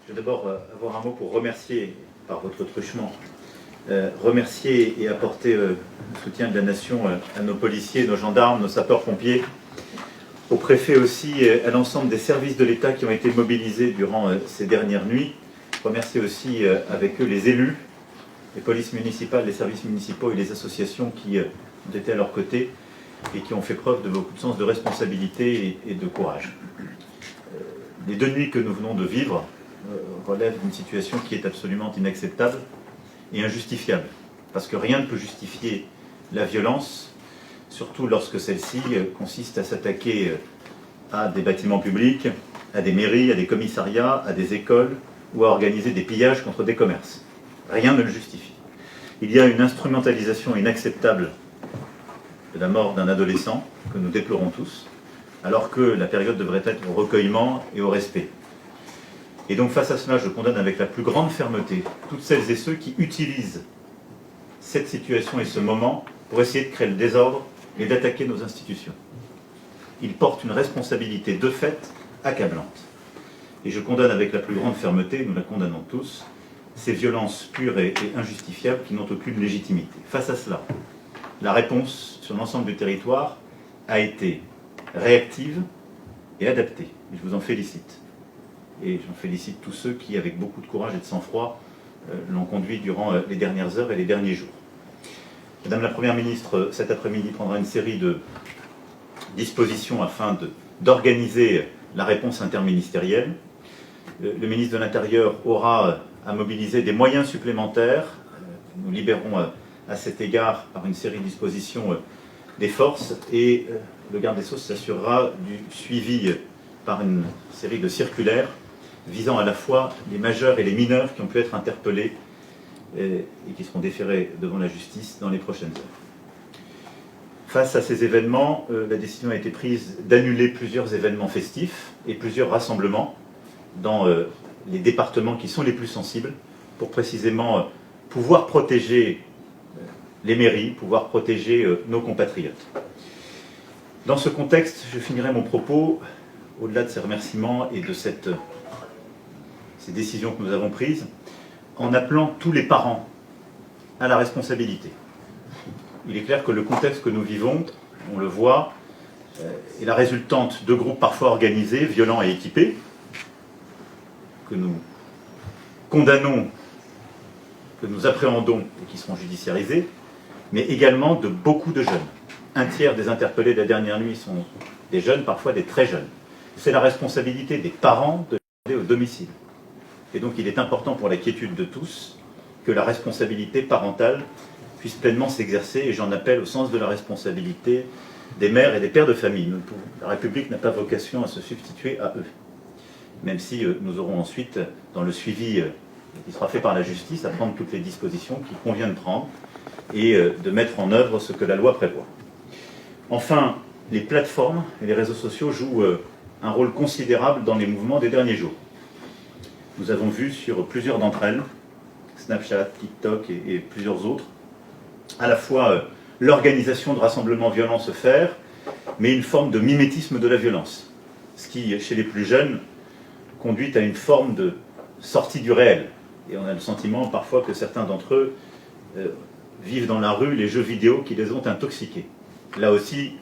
Je vais d'abord avoir un mot pour remercier, par votre truchement, remercier et apporter le soutien de la nation à nos policiers, nos gendarmes, nos sapeurs-pompiers, au préfet aussi, à l'ensemble des services de l'État qui ont été mobilisés durant ces dernières nuits. Remercier aussi avec eux les élus, les polices municipales, les services municipaux et les associations qui ont été à leur côté et qui ont fait preuve de beaucoup de sens de responsabilité et de courage. Les 2 nuits que nous venons de vivre relèvent d'une situation qui est absolument inacceptable et injustifiable, parce que rien ne peut justifier la violence, surtout lorsque celle-ci consiste à s'attaquer à des bâtiments publics, à des mairies, à des commissariats, à des écoles, ou à organiser des pillages contre des commerces. Rien ne le justifie. Il y a une instrumentalisation inacceptable de la mort d'un adolescent, que nous déplorons tous, alors que la période devrait être au recueillement et au respect. Et donc face à cela, je condamne avec la plus grande fermeté toutes celles et ceux qui utilisent cette situation et ce moment pour essayer de créer le désordre et d'attaquer nos institutions. Ils portent une responsabilité de fait accablante. Et je condamne avec la plus grande fermeté, nous la condamnons tous, ces violences pures et injustifiables qui n'ont aucune légitimité. Face à cela, la réponse sur l'ensemble du territoire a été réactive et adaptée. Et je vous en félicite. Et j'en félicite tous ceux qui, avec beaucoup de courage et de sang-froid, l'ont conduit durant les dernières heures et les derniers jours. Madame la Première ministre, cet après-midi, prendra une série de dispositions afin d'organiser la réponse interministérielle. Le ministre de l'Intérieur aura à mobiliser des moyens supplémentaires. Nous libérons à cet égard, par une série de dispositions, des forces, et le garde des Sceaux s'assurera du suivi par une série de circulaires visant à la fois les majeurs et les mineurs qui ont pu être interpellés et qui seront déférés devant la justice dans les prochaines heures. Face à ces événements, la décision a été prise d'annuler plusieurs événements festifs et plusieurs rassemblements dans les départements qui sont les plus sensibles pour précisément pouvoir protéger les mairies, pouvoir protéger nos compatriotes. Dans ce contexte, je finirai mon propos, au-delà de ces remerciements et de ces décisions que nous avons prises, en appelant tous les parents à la responsabilité. Il est clair que le contexte que nous vivons, on le voit, est la résultante de groupes parfois organisés, violents et équipés, que nous condamnons, que nous appréhendons et qui seront judiciarisés, mais également de beaucoup de jeunes. 1/3 des interpellés de la dernière nuit sont des jeunes, parfois des très jeunes. C'est la responsabilité des parents de les garder au domicile. Et donc il est important pour la quiétude de tous que la responsabilité parentale puisse pleinement s'exercer, et j'en appelle au sens de la responsabilité des mères et des pères de famille. La République n'a pas vocation à se substituer à eux, même si nous aurons ensuite, dans le suivi qui sera fait par la justice, à prendre toutes les dispositions qu'il convient de prendre et de mettre en œuvre ce que la loi prévoit. Enfin, les plateformes et les réseaux sociaux jouent un rôle considérable dans les mouvements des derniers jours. Nous avons vu sur plusieurs d'entre elles, Snapchat, TikTok et plusieurs autres, à la fois l'organisation de rassemblements violents se faire, mais une forme de mimétisme de la violence, ce qui, chez les plus jeunes, conduit à une forme de sortie du réel. Et on a le sentiment parfois que certains d'entre eux vivent dans la rue les jeux vidéo qui les ont intoxiqués. Là aussi,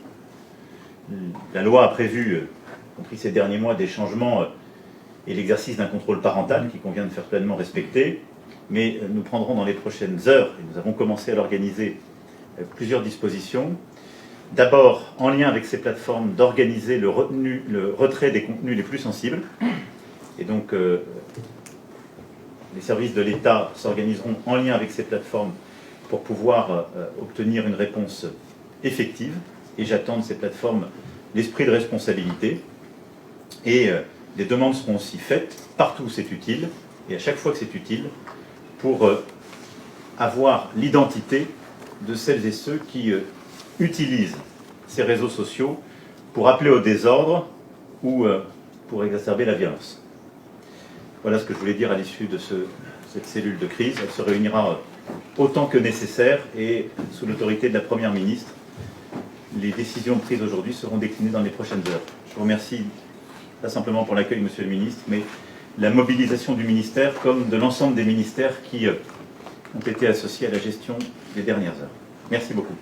la loi a prévu, compris ces derniers mois, des changements et l'exercice d'un contrôle parental qu'il convient de faire pleinement respecter, mais nous prendrons dans les prochaines heures, et nous avons commencé à l'organiser, plusieurs dispositions. D'abord, en lien avec ces plateformes, d'organiser le retrait des contenus les plus sensibles. Et donc, les services de l'État s'organiseront en lien avec ces plateformes pour pouvoir obtenir une réponse effective. Et j'attends de ces plateformes l'esprit de responsabilité. Et des demandes seront aussi faites partout où c'est utile, et à chaque fois que c'est utile, pour avoir l'identité de celles et ceux qui utilisent ces réseaux sociaux pour appeler au désordre ou pour exacerber la violence. Voilà ce que je voulais dire à l'issue de cette cellule de crise. Elle se réunira autant que nécessaire et sous l'autorité de la Première ministre. Les décisions prises aujourd'hui seront déclinées dans les prochaines heures. Je vous remercie, pas simplement pour l'accueil, Monsieur le Ministre, mais la mobilisation du ministère comme de l'ensemble des ministères qui ont été associés à la gestion des dernières heures. Merci beaucoup.